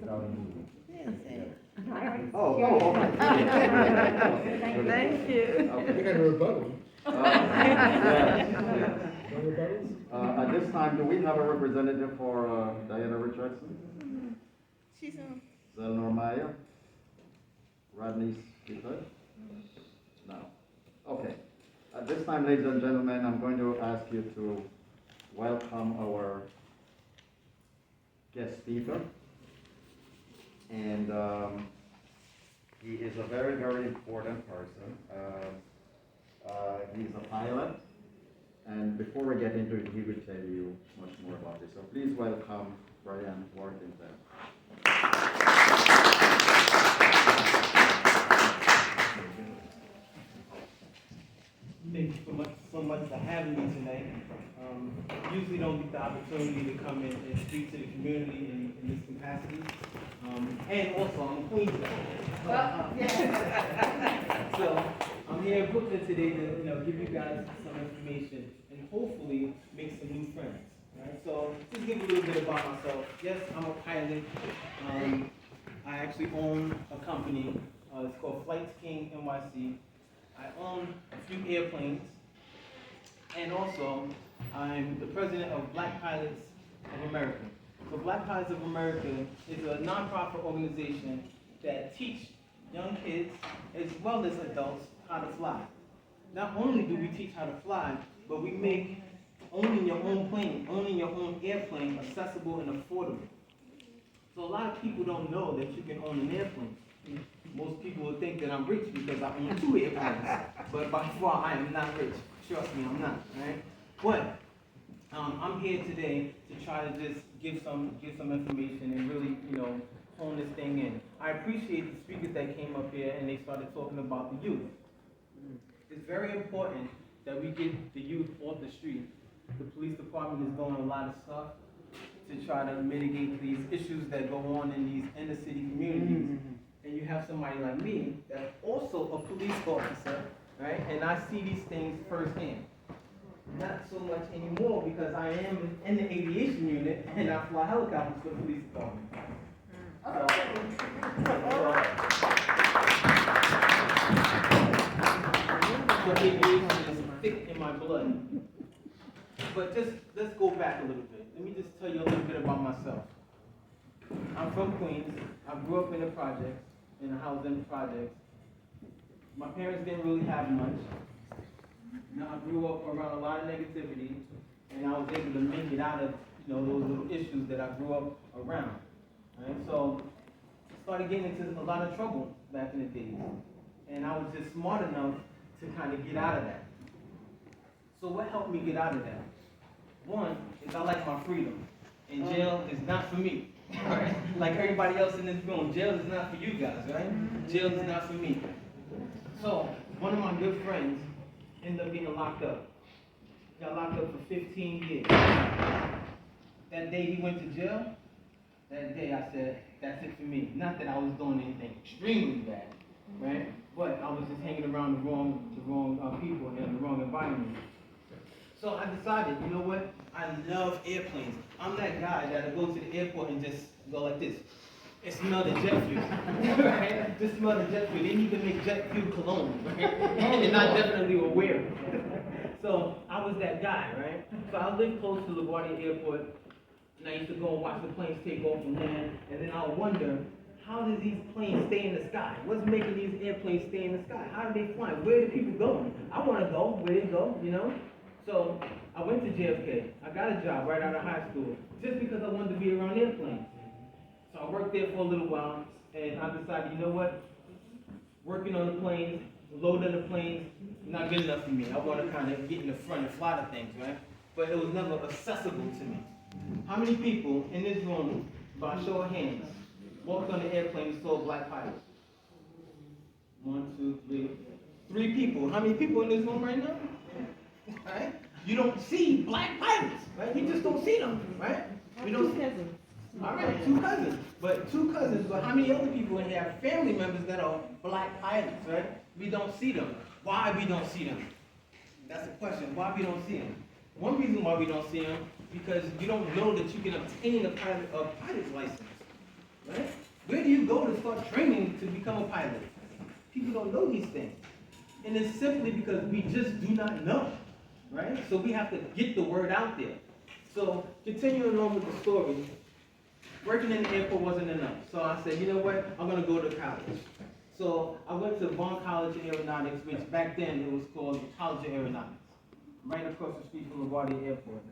without a meeting. Oh. Thank you. I got a rebuttal. Yes. No rebuttals? At this time, do we have a representative for Diana Richardson? She's on. Zelnor Maya? Rodney Speaker? No. Okay. At this time, ladies and gentlemen, I'm going to ask you to welcome our guest speaker. And he is a very, very important person. He's a pilot. And before we get into it, he will tell you much more about it. So please welcome Brian Worthington. Thank you so much for having me tonight. Usually don't get the opportunity to come in and speak to the community in this capacity. And also, I'm a Queens guy. So I'm here in Brooklyn today to give you guys some information and hopefully make some new friends. Right? So just give a little bit about myself. Yes, I'm a pilot. I actually own a company. It's called Flights King NYC. I own a few airplanes, and also I'm the president of Black Pilots of America. So Black Pilots of America is a nonprofit organization that teach young kids as well as adults how to fly. Not only do we teach how to fly, but we make owning your own plane, owning your own airplane accessible and affordable. So a lot of people don't know that you can own an airplane. Most people would think that I'm rich because I own 2 airplanes, but by far I am not rich. Trust me, I'm not, right? But I'm here today to try to just give some information and really, hone this thing in. I appreciate the speakers that came up here and they started talking about the youth. It's very important that we get the youth off the street. The police department is doing a lot of stuff to try to mitigate these issues that go on in these inner city communities. And you have somebody like me that's also a police officer, right? And I see these things firsthand. Not so much anymore because I am in the aviation unit and I fly helicopters for the police department. So aviation is thick in my blood. But let's go back a little bit. Let me just tell you a little bit about myself. I'm from Queens. I grew up in the projects, in the housing projects. My parents didn't really have much. Now I grew up around a lot of negativity, and I was able to make it out of those little issues that I grew up around. Right? So I started getting into a lot of trouble back in the days, and I was just smart enough to kind of get out of that. So what helped me get out of that? One is I like my freedom, and jail is not for me. Right? Like everybody else in this room, jail is not for you guys, right? Jail is not for me. So one of my good friends ended up getting locked up. Got locked up for 15 years. That day he went to jail, that day I said, that's it for me. Not that I was doing anything extremely bad, right? But I was just hanging around the wrong people and the wrong environment. So I decided, you know what? I love airplanes. I'm that guy that'll go to the airport and just go like this and smell the jet fuel, right? Just smell the jet fuel. They need to make jet fuel cologne, right? And I definitely will wear it. So I was that guy, right? So I lived close to LaGuardia Airport, and I used to go and watch the planes take off and land, and then I would wonder, how do these planes stay in the sky? What's making these airplanes stay in the sky? How do they fly? Where do people go? I want to go where they go, So I went to JFK. I got a job right out of high school just because I wanted to be around airplanes. So I worked there for a little while, and I decided, you know what? Working on the planes, loading the planes, not good enough for me. I want to kind of get in the front and fly the things, right? But it was never accessible to me. How many people in this room, by show of hands, walked on the airplane and saw black pilots? 1, 2, 3. 3 people. How many people in this room right now? Right? You don't see black pilots, right? You just don't see them, right? We don't see cousins. All right, 2 cousins. But 2 cousins, but how many other people in here have family members that are black pilots, right? We don't see them. Why we don't see them? That's the question. Why we don't see them? One reason why we don't see them, because you don't know that you can obtain a pilot's license. right? Where do you go to start training to become a pilot? People don't know these things. And it's simply because we just do not know, right? So we have to get the word out there. So continuing on with the story, working in the airport wasn't enough. So I said, you know what, I'm gonna go to college. So I went to Vaughn College of Aeronautics, which back then it was called College of Aeronautics, right across the street from LaGuardia Airport.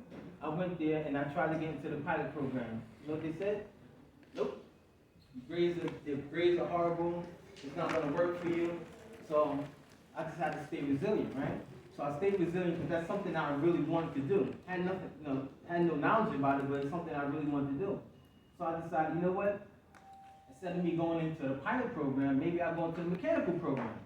I went there and I tried to get into the pilot program. You know what they said? Nope. Your grades are horrible. It's not gonna work for you. So I just had to stay resilient, right? So I stayed resilient because that's something I really wanted to do. Had nothing, had no knowledge about it, but it's something I really wanted to do. So I decided, you know what? Instead of me going into the pilot program, maybe I'll go into the mechanical program.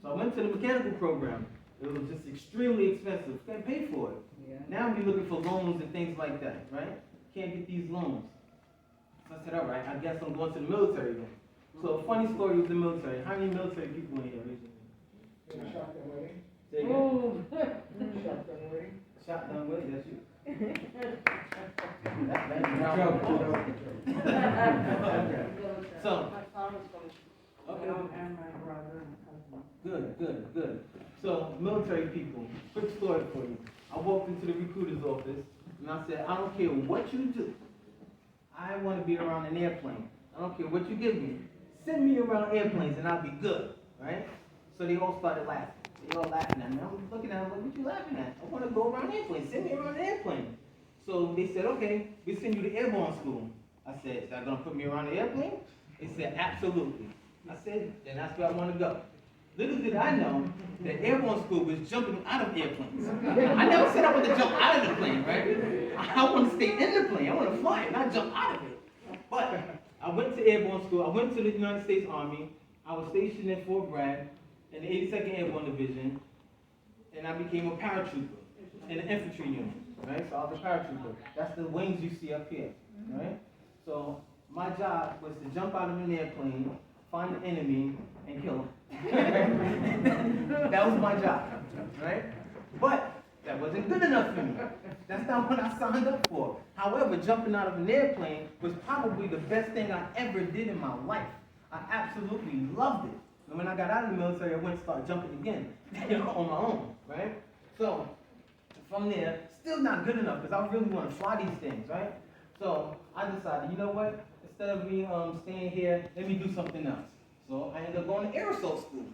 So I went to the mechanical program. It was just extremely expensive. Can't pay for it. Yeah. Now I'm looking for loans and things like that, right? Can't get these loans. So I said, all right, I guess I'm going to the military then. So a funny story with the military. How many military people in here recently? Shotgun wedding. Say again? Oh. Shotgun wedding. Shotgun wedding, that's you. Okay. So, okay. Good. So, military people, quick story for you. I walked into the recruiter's office and I said, I don't care what you do. I want to be around an airplane. I don't care what you give me. Send me around airplanes and I'll be good, right? So they all started laughing. They all laughing at me. I'm looking at them like, what you laughing at? I want to go around airplanes. Send me around an airplane. So they said, okay, we send you to airborne school. I said, is that going to put me around the airplane? They said, absolutely. I said, then that's where I want to go. Little did I know that airborne school was jumping out of airplanes. I never said I want to jump out of the plane, right? I want to stay in the plane. I want to fly it, not jump out of it. But I went to airborne school. I went to the United States Army. I was stationed in Fort Bragg in the 82nd Airborne Division, and I became a paratrooper in the infantry unit, right? So I was a paratrooper. That's the wings you see up here, right? So my job was to jump out of an airplane, find the enemy, and kill him. That was my job, right? But that wasn't good enough for me. That's not what I signed up for. However, jumping out of an airplane was probably the best thing I ever did in my life. I absolutely loved it. And when I got out of the military, I went and started jumping again, on my own, right? So, from there, still not good enough, because I really want to fly these things, right? So, I decided, you know what? Instead of me staying here, let me do something else. So, I ended up going to aerosol school,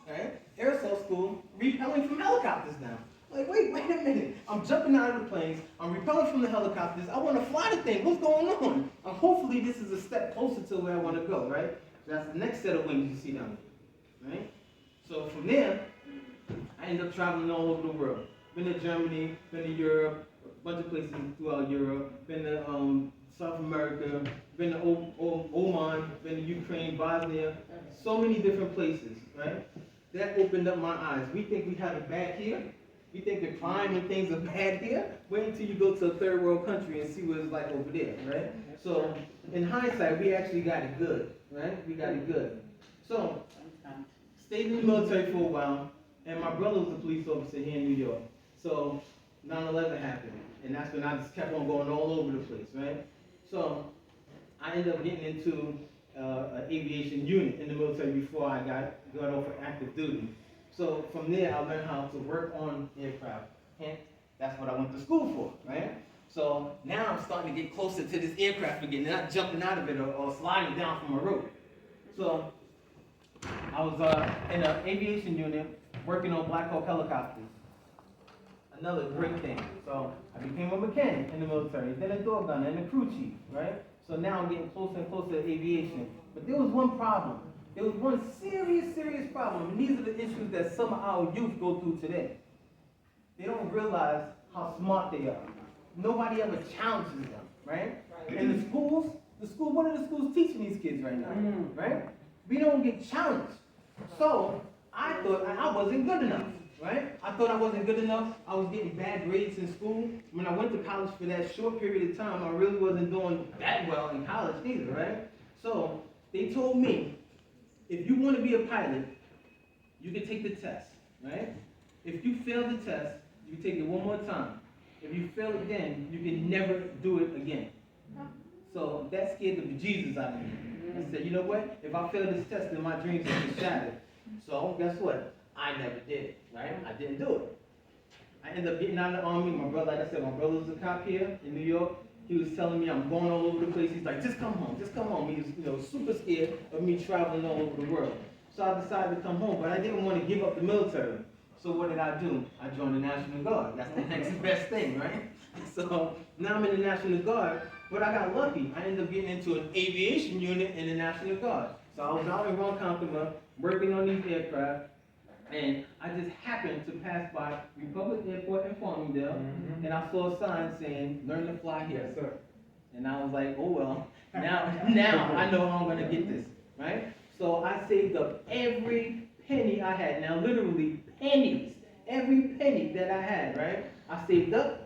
right? Aerosol school, repelling from helicopters now. Like, wait a minute. I'm jumping out of the planes. I'm repelling from the helicopters. I want to fly the thing. What's going on? Hopefully, this is a step closer to where I want to go, right? So that's the next set of wings you see down there, right? So from there, I ended up traveling all over the world. Been to Germany, been to Europe, a bunch of places throughout Europe. Been to South America, been to Oman, been to Ukraine, Bosnia. So many different places, right? That opened up my eyes. We think we have it bad here. We think the crime and things are bad here. Wait until you go to a third world country and see what it's like over there, right? So, in hindsight, we actually got it good, right? We got it good. So, stayed in the military for a while, and my brother was a police officer here in New York. So, 9/11 happened, and that's when I just kept on going all over the place, right? So, I ended up getting into an aviation unit in the military before I got off for active duty. So from there, I learned how to work on aircraft. Hence, that's what I went to school for, right? So now I'm starting to get closer to this aircraft again, not jumping out of it or sliding down from a rope. So I was in an aviation unit working on Black Hawk helicopters. Another great thing. So I became a mechanic in the military, then a door gunner, and a crew chief, right? So now I'm getting closer and closer to aviation. But there was one problem. There was one serious problem, and these are the issues that some of our youth go through today. They don't realize how smart they are. Nobody ever challenges them, right? In the schools, what are the schools teaching these kids right now, right? We don't get challenged. So I thought I wasn't good enough, right? I thought I wasn't good enough. I was getting bad grades in school. When I went to college for that short period of time, I really wasn't doing that well in college either, right? So they told me, if you want to be a pilot, you can take the test, right? If you fail the test, you take it one more time. If you fail again, you can never do it again. So that scared the bejesus out of me. I said, you know what? If I fail this test, then my dreams will be shattered. So guess what? I never did it, right? I didn't do it. I ended up getting out of the army. My brother, like I said, my brother was a cop here in New York. He was telling me I'm going all over the place. He's like, just come home, just come home. He was, super scared of me traveling all over the world. So I decided to come home, but I didn't want to give up the military. So what did I do? I joined the National Guard. That's the next best thing, right? So now I'm in the National Guard, but I got lucky. I ended up getting into an aviation unit in the National Guard. So I was out in Ronkonkoma working on these aircraft, and I just happened to pass by Republic Airport in Farmingdale, and I saw a sign saying, "Learn to fly here." Yes, sir. And I was like, oh well, now I know how I'm gonna get this, right? So I saved up every penny I had. Now literally pennies, every penny that I had, right? I saved up.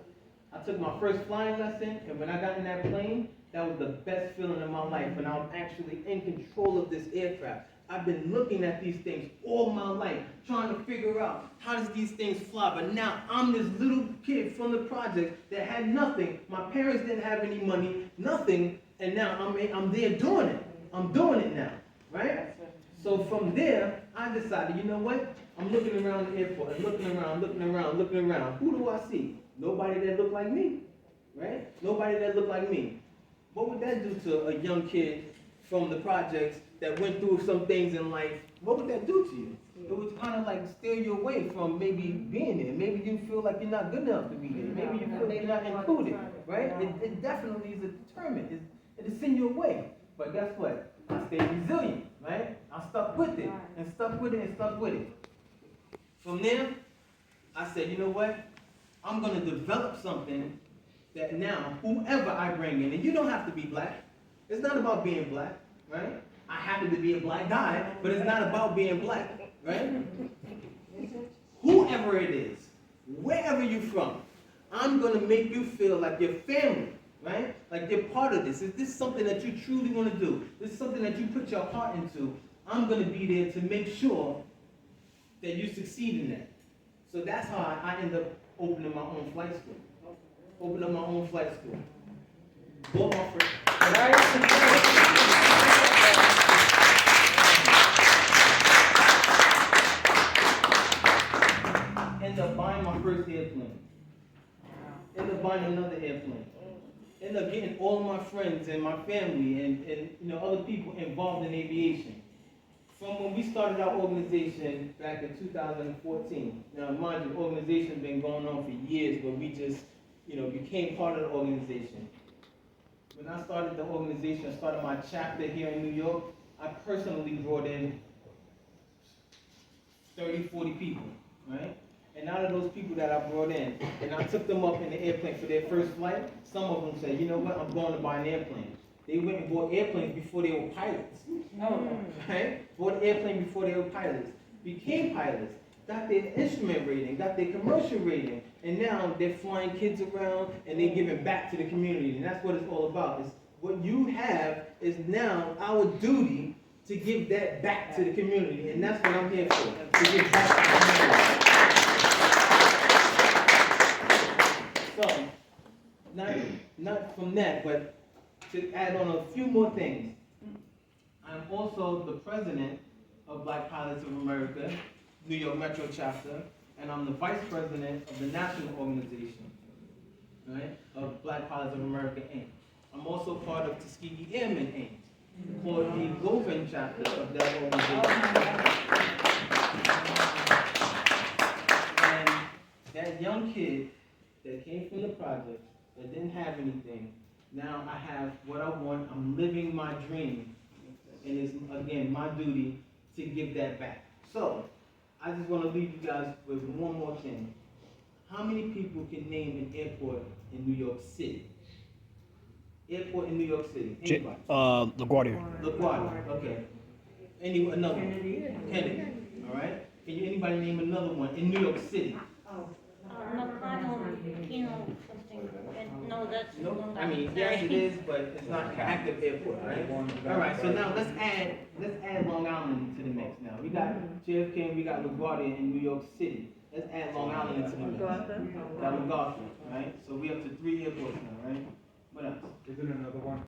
I took my first flying lesson, and when I got in that plane, that was the best feeling of my life, when I was actually in control of this aircraft. I've been looking at these things all my life, trying to figure out how does these things fly, but now I'm this little kid from the project that had nothing. My parents didn't have any money, nothing, and now I'm there doing it. I'm doing it now, right? So from there, I decided, you know what? I'm looking around the airport, and looking around. Who do I see? Nobody that looked like me, right? Nobody that looked like me. What would that do to a young kid from the projects that went through some things in life? What would that do to you? It would kind of like steer you away from maybe being there. Maybe you feel like you're not good enough to be there. Maybe you feel like you're not included, right? It definitely is a deterrent. It'll send you away. But guess what? I stayed resilient, right? I stuck with it, and stuck with it, and stuck with it. From there, I said, you know what? I'm going to develop something that now, whoever I bring in, and you don't have to be black. It's not about being black, right? I happen to be a black guy, but it's not about being black, right? Whoever it is, wherever you're from, I'm going to make you feel like you're family, right? Like you're part of this. Is this something that you truly want to do? This is something that you put your heart into. I'm going to be there to make sure that you succeed in that. So that's how I end up opening my own flight school. Bought my first. End up buying my first airplane. End up buying another airplane. End up getting all of my friends and my family and other people involved in aviation. From when we started our organization back in 2014. Now, mind you, the organization's been going on for years, but we just, became part of the organization. When I started the organization, started my chapter here in New York, I personally brought in 30, 40 people, right? And out of those people that I brought in, and I took them up in the airplane for their first flight, some of them said, you know what, I'm going to buy an airplane. They went and bought airplanes before they were pilots. Right? Bought airplane before they were pilots. Became pilots. Got their instrument rating, got their commercial rating, and now they're flying kids around and they're giving back to the community. And that's what it's all about. Is what you have is now our duty to give that back to the community. And that's what I'm here for, to give back to the community. So, not from that, but to add on a few more things. I'm also the president of Black Pilots of America, New York Metro chapter, and I'm the vice president of the national organization, right, of Black Pilots of America, Inc. I'm also part of Tuskegee Airmen, Inc., for the Govan chapter of that organization. And that young kid that came from the project, that didn't have anything, now I have what I want. I'm living my dream. And it's, again, my duty to give that back. So, I just want to leave you guys with one more thing. How many people can name an airport in New York City? Airport in New York City. Anybody? LaGuardia. LaGuardia, okay. Another one? Kennedy. All right. Can anybody name another one in New York City? Nakano, something. No, that's. Nope. I mean, yes, it is, but it's not an active airport, right? All right. So now let's add Long Island to the mix. Now we got JFK, and we got LaGuardia in New York City. Let's add Long Island into the mix. Got MacArthur, right? So we up to 3 airports now, right? What else? Is it another one?